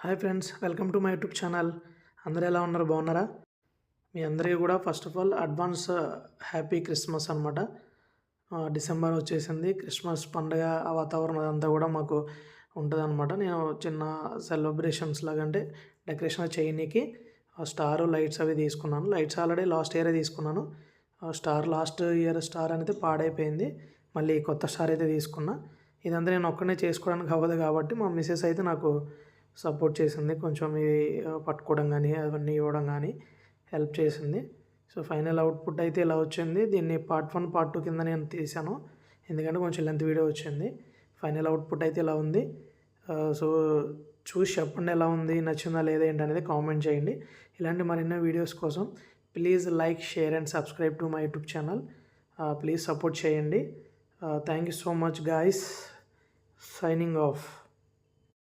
Hi friends, welcome to my YouTube channel. అందరూ ఎలా ఉన్నారు? బాగున్నారా? మీ అందరికీ కూడా first of all advance happy Christmas అనమాట. డిసెంబర్ వచ్చేసింది. క్రిస్మస్ పండుగ ఆ వాతావరణం అదంతా కూడా మాకు ఉంటుందన్నమాట. నేను చిన్న సెలబ్రేషన్స్ లాగా అంటే డెకరేషన్ చేయనీకి స్టార్ లైట్స్ అవి తీసుకున్నాను. లైట్స్ ఆల్రెడీ లాస్ట్ ఇయరే తీసుకున్నాను. స్టార్ లాస్ట్ ఇయర్ స్టార్ అనేది పాడైపోయింది. మళ్ళీ కొత్త స్టార్ అయితే తీసుకున్నా. ఇదంతా నేను ఒక్కనే చేసుకోవడానికి అవ్వదు కాబట్టి మా మిసెస్ అయితే నాకు సపోర్ట్ చేసింది. కొంచెం ఇవి పట్టుకోవడం కానీ అవన్నీ ఇవ్వడం కానీ హెల్ప్ చేసింది. సో ఫైనల్ అవుట్పుట్ అయితే ఇలా వచ్చింది. దీన్ని పార్ట్ 1 పార్ట్ 2 కింద నేను తీసాను, ఎందుకంటే కొంచెం లెంత్ వీడియో వచ్చింది. ఫైనల్ అవుట్పుట్ అయితే ఇలా ఉంది. సో చూసి చెప్పండి ఎలా ఉంది, నచ్చిందా లేదా ఏంటి అనేది కామెంట్ చేయండి. ఇలాంటి మరిన్నో వీడియోస్ కోసం please like, share and subscribe to my YouTube channel. Please support చేయండి. Thank you so much guys. Signing of.